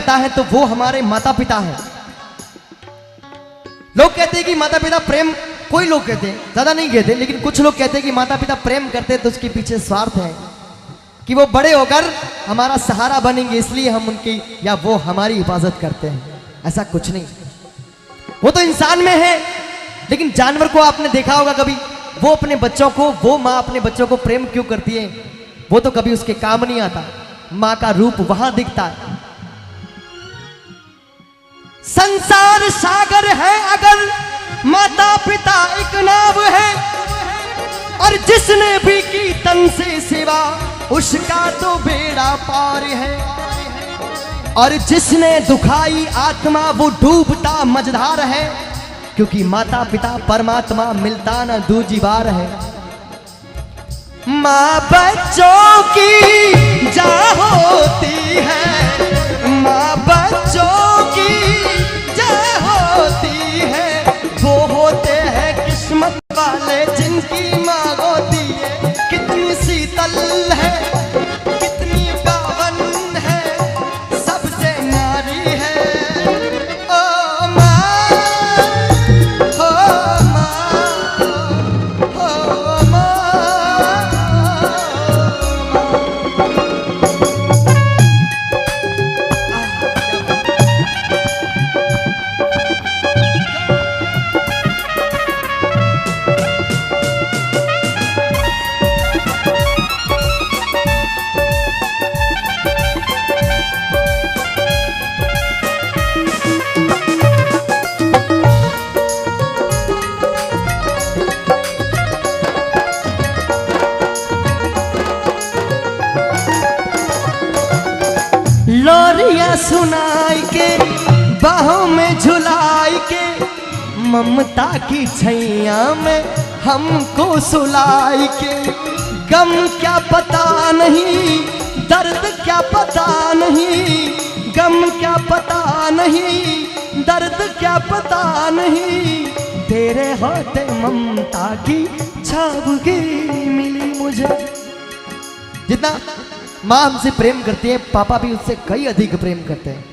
करता है तो वो हमारे माता पिता हैं। लोग कहते हैं कि माता पिता प्रेम, कोई लोग कहते हैं, ज्यादा नहीं कहते, लेकिन कुछ लोग कहते हैं कि माता पिता प्रेम करते हैं तो उसके पीछे स्वार्थ है कि वो बड़े होकर हमारा सहारा बनेंगे, इसलिए हम उनकी या वो हमारी हिफाजत करते हैं। ऐसा कुछ नहीं, वो तो इंसान में है। लेकिन जानवर को आपने देखा होगा कभी, वो अपने बच्चों को, वो माँ अपने बच्चों को प्रेम क्यों करती है? वो तो कभी उसके काम नहीं आता, माँ का रूप वहां दिखता है। संसार सागर है अगर माता पिता एक नाव है, और जिसने भी की तन से सेवा उसका तो बेड़ा पार है, और जिसने दुखाई आत्मा वो डूबता मझधार है, क्योंकि माता पिता परमात्मा मिलता न दूजी बार है। माँ बच्चों की जान होती है, माँ बच्चों की जान होती है, वो होते हैं किस्मत वाले जिनकी माँ होती है। कितनी शीतल है, कितनी पावन है, सबसे नारी है। ओ माँ, हो माँ, हो माँ। लोरिया सुनाई के बाहों में झुलाई के, ममता की छैया में हमको सुलाई के। गम क्या पता नहीं, दर्द क्या पता नहीं, गम क्या पता नहीं, दर्द क्या पता नहीं, तेरे होते ममता की छावगी मिली मुझे। जितना माँ हमसे प्रेम करती है, पापा भी उससे कई अधिक प्रेम करते हैं।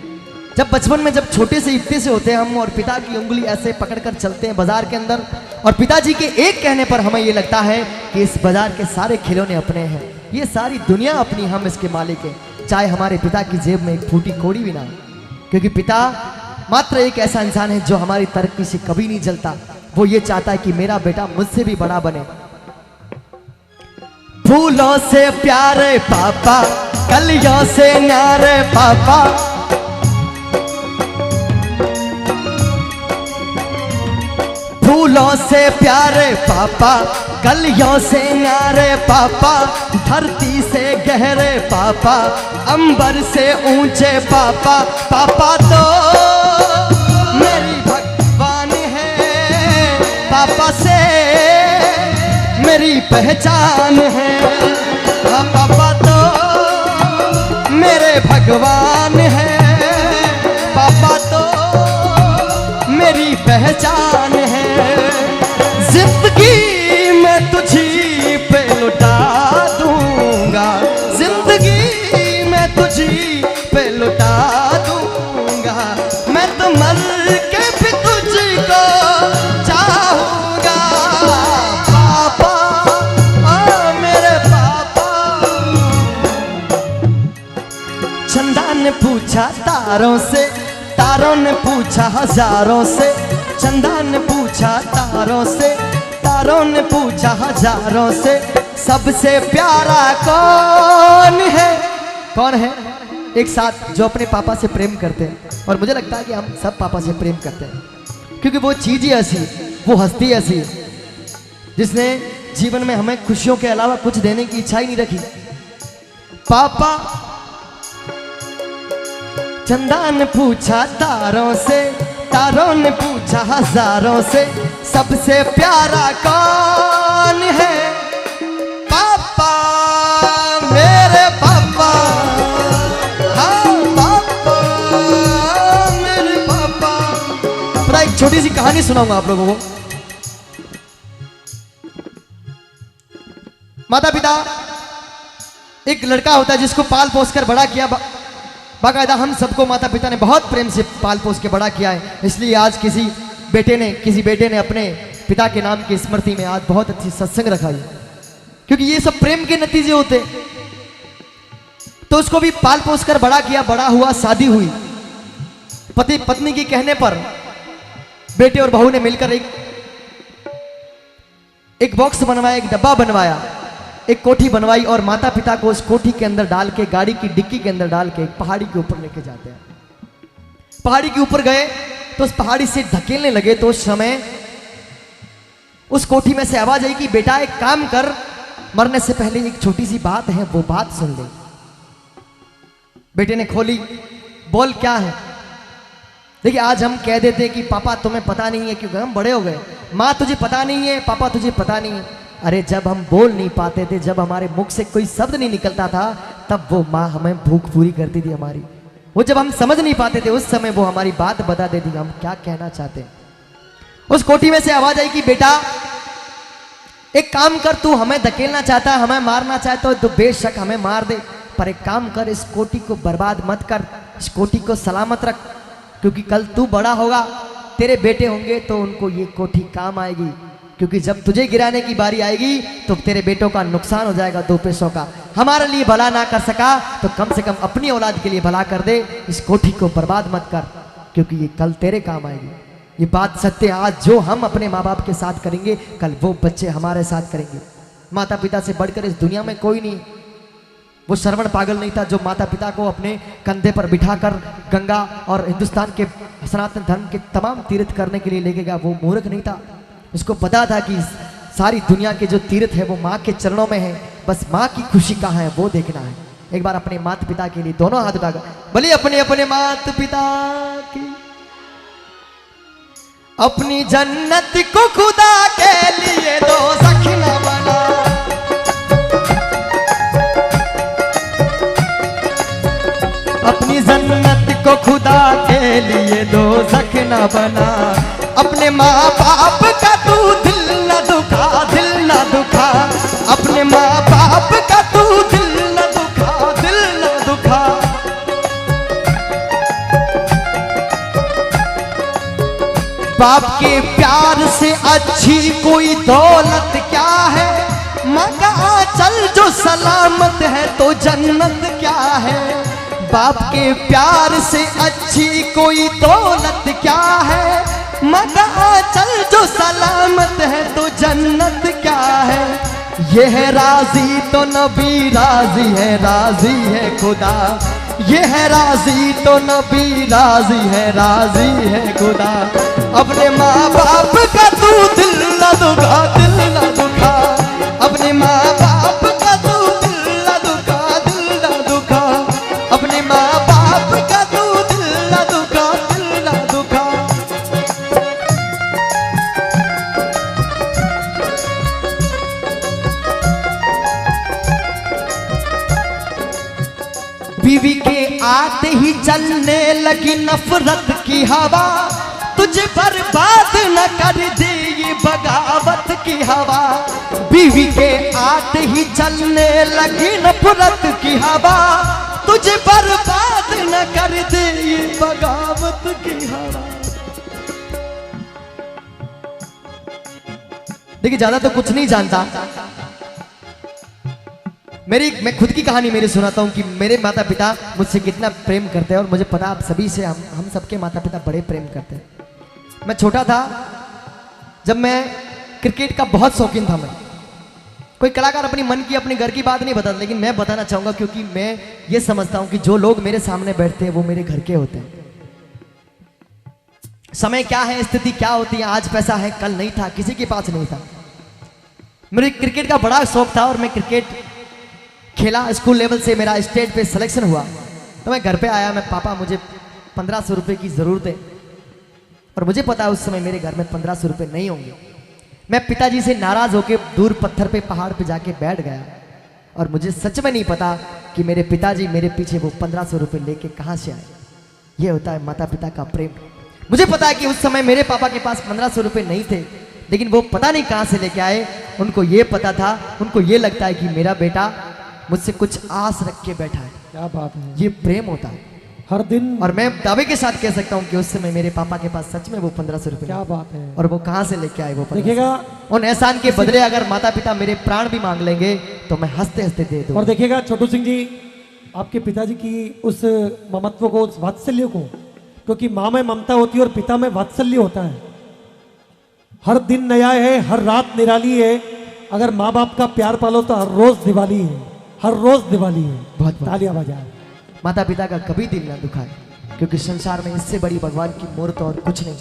जब बचपन में, जब छोटे से इतने से होते हैं हम, और पिता की उंगली ऐसे पकड़कर चलते हैं बाजार के अंदर, और पिताजी के एक कहने पर हमें ये लगता है कि इस बाजार के सारे खिलौने अपने हैं, ये सारी दुनिया अपनी, हम इसके मालिक हैं, चाहे हमारे पिता की जेब में एक फूटी कौड़ी भी ना हो। क्योंकि पिता मात्र एक ऐसा इंसान है जो हमारी तरक्की से कभी नहीं जलता। वो ये चाहता है कि मेरा बेटा मुझसे भी बड़ा बने। फूलों से प्यारे पापा, कलियों से न्यारे पापा, फूलों से प्यारे पापा, कलियों से न्यारे पापा, धरती से गहरे पापा, अंबर से ऊंचे पापा। पापा तो मेरी भगवान है, पापा से मेरी पहचान है। पापा तो मेरे भगवान है, पापा तो मेरी पहचान है। जिंदगी में तुझी पे लुटा दूंगा, जिंदगी में तुझी पे लुटा दूंगा, मैं तो मर के भी तुझको चाहूंगा। पापा, ओ मेरे पापा। चंदा ने पूछा तारों से, तारों ने पूछा हजारों से, चंदा ने पूछा तारों से, तारों ने पूछा हजारों से, सबसे प्यारा कौन है? कौन है एक साथ जो अपने पापा से प्रेम करते हैं? और मुझे लगता है कि हम सब पापा से प्रेम करते हैं, क्योंकि वो चीज ही ऐसी, वो हस्ती ऐसी जिसने जीवन में हमें खुशियों के अलावा कुछ देने की इच्छा ही नहीं रखी। पापा। चंदा ने पूछा तारों से, तारों ने पूछा हजारों से, सबसे प्यारा कौन है? पापा, मेरे पापा। हाँ पापा, मेरे पापा। पूरा एक छोटी सी कहानी सुनाऊंगा आप लोगों को। माता पिता, एक लड़का होता है जिसको पाल पोस कर बड़ा किया, बाकायदा हम सबको माता पिता ने बहुत प्रेम से पाल पोस के बड़ा किया है, इसलिए आज किसी बेटे ने अपने पिता के नाम की स्मृति में आज बहुत अच्छी सत्संग रखा है, क्योंकि ये सब प्रेम के नतीजे होते। तो उसको भी पाल पोस कर बड़ा किया, बड़ा हुआ, शादी हुई। पति पत्नी के कहने पर बेटे और बहू ने मिलकर एक बॉक्स बनवाया, एक डब्बा बनवाया, एक कोठी बनवाई और माता पिता को उस कोठी के अंदर डाल के, गाड़ी की डिक्की के अंदर डाल के एक पहाड़ी के ऊपर लेके जाते हैं। पहाड़ी के ऊपर गए तो उस पहाड़ी से धकेलने लगे, तो उस समय उस कोठी में से आवाज आई कि बेटा एक काम कर, मरने से पहले एक छोटी सी बात है, वो बात सुन ले। बेटे ने खोली, बोल क्या है। देखिए आज हम कह देते हैं कि पापा तुम्हें पता नहीं है, क्योंकि हम बड़े हो गए। माँ तुझे पता नहीं है, पापा तुझे पता नहीं है। अरे जब हम बोल नहीं पाते थे, जब हमारे मुख से कोई शब्द नहीं निकलता था, तब वो माँ हमें भूख पूरी करती थी हमारी। वो जब हम समझ नहीं पाते थे, उस समय वो हमारी बात बता देती हम क्या कहना चाहते हैं। उस कोठी में से आवाज आई कि बेटा एक काम कर, तू हमें धकेलना चाहता है, हमें मारना चाहता है तो बेशक हमें मार दे, पर एक काम कर, इस कोठी को बर्बाद मत कर, इस कोठी को सलामत रख, क्योंकि कल तू बड़ा होगा, तेरे बेटे होंगे तो उनको ये कोठी काम आएगी, क्योंकि जब तुझे गिराने की बारी आएगी तो तेरे बेटों का नुकसान हो जाएगा 2 पैसों का। हमारे लिए भला ना कर सका तो कम से कम अपनी औलाद के लिए भला कर दे, इस कोठी को बर्बाद मत कर, क्योंकि ये कल तेरे काम आएगी। ये बात सत्य, आज जो हम अपने माँ बाप के साथ करेंगे, कल वो बच्चे हमारे साथ करेंगे। माता पिता से बढ़कर इस दुनिया में कोई नहीं। वो श्रवण पागल नहीं था जो माता पिता को अपने कंधे पर बिठाकर गंगा और हिंदुस्तान के सनातन धर्म के तमाम तीर्थ करने के लिए लेके गया। वो मूर्ख नहीं था, उसको पता था कि सारी दुनिया के जो तीर्थ है वो माँ के चरणों में है, बस माँ की खुशी कहाँ है वो देखना है। एक बार अपने माता पिता के लिए दोनों हाथ उठाकर बोलिए, अपने अपने माता पिता की, अपनी जन्नत को खुदा के लिए दो सखना बना, अपनी जन्नत को खुदा के लिए दो सखना बना, अपने माँ बाप का तू दिल न दुखा, दिल न दुखा, अपने माँ बाप का तू दिल न दुखा, दिल न दुखा। बाप के प्यार से अच्छी कोई दौलत क्या है, माँ का आंचल जो सलामत है तो जन्नत क्या है। बाप के प्यार से अच्छी कोई दौलत क्या है, माँ का आंचल जो सलामत है तो जन्नत क्या है। ये है राजी तो नबी राजी है, राजी है खुदा, ये है राजी तो नबी राजी है खुदा, अपने माँ बाप का तू दिल न दुखा, दिल न दुखा, अपने माँ बाप का तू दिल न दुखा, दिल न दुखा, अपने माँ बाप का तू दिल न दुखा, दिल न दुखा। बीवी के आते ही चलने लगी नफरत की हवा, तुझे बर्बाद न कर दे ये बगावत की हवा। बीवी के आते ही चलने लगी नफरत की हवा, तुझे बर्बाद न कर दे ये बगावत की हवा। देखिए ज्यादा तो कुछ नहीं जानता, मैं खुद की कहानी मेरी सुनाता हूँ कि मेरे माता पिता मुझसे कितना प्रेम करते हैं, और मुझे पता आप सभी से, हम सबके माता पिता बड़े प्रेम करते हैं। मैं छोटा था जब मैं क्रिकेट का बहुत शौकीन था। मैं कोई कलाकार अपनी मन की अपने घर की बात नहीं बताता, लेकिन मैं बताना चाहूँगा क्योंकि मैं ये समझता हूँ कि जो लोग मेरे सामने बैठते हैं वो मेरे घर के होते हैं। समय क्या है, स्थिति क्या होती है, आज पैसा है कल नहीं था, किसी के पास नहीं था। मेरे क्रिकेट का बड़ा शौक था और मैं क्रिकेट खेला, स्कूल लेवल से मेरा स्टेट पे सिलेक्शन हुआ। तो मैं घर पे आया, मैं पापा मुझे 1500 रुपये की ज़रूरत है, और मुझे पता है उस समय मेरे घर में 1500 रुपये नहीं होंगे। मैं पिताजी से नाराज़ होकर दूर पत्थर पे पहाड़ पे जाके बैठ गया, और मुझे सच में नहीं पता कि मेरे पिताजी मेरे पीछे वो 1500 रुपये लेके कहाँ से आए। ये होता है माता पिता का प्रेम। मुझे पता है कि उस समय मेरे पापा के पास 1500 रुपये नहीं थे, लेकिन वो पता नहीं कहाँ से लेके आए। उनको ये पता था, उनको ये लगता है कि मेरा बेटा मुझसे कुछ आस रख के बैठा है। क्या बात है, ये प्रेम होता है। हर दिन। और मैं दावे के साथ कह सकता हूँ कि उस समय मेरे पापा के पास सच में वो 1500 रुपए। क्या बात है। और वो कहाँ से लेके आए वो 1500? देखिएगा उन एहसान के बदले अगर माता पिता मेरे प्राण भी मांग लेंगे तो मैं हंसते हंसते दे दूँ। और देखिएगा छोटू सिंह जी, आपके पिताजी की उस ममत्व को, उस वात्सल्य को, क्योंकि माँ में ममता होती है और पिता में वात्सल्य होता है। हर दिन नया है, हर रात निराली है। अगर माँ बाप का प्यार पालो तो हर रोज दिवाली है, हर रोज दिवाली है। बहुत तालियां बजाए। माता पिता का कभी दिल ना दुखाए, क्योंकि संसार में इससे बड़ी भगवान की मूर्त और कुछ नहीं।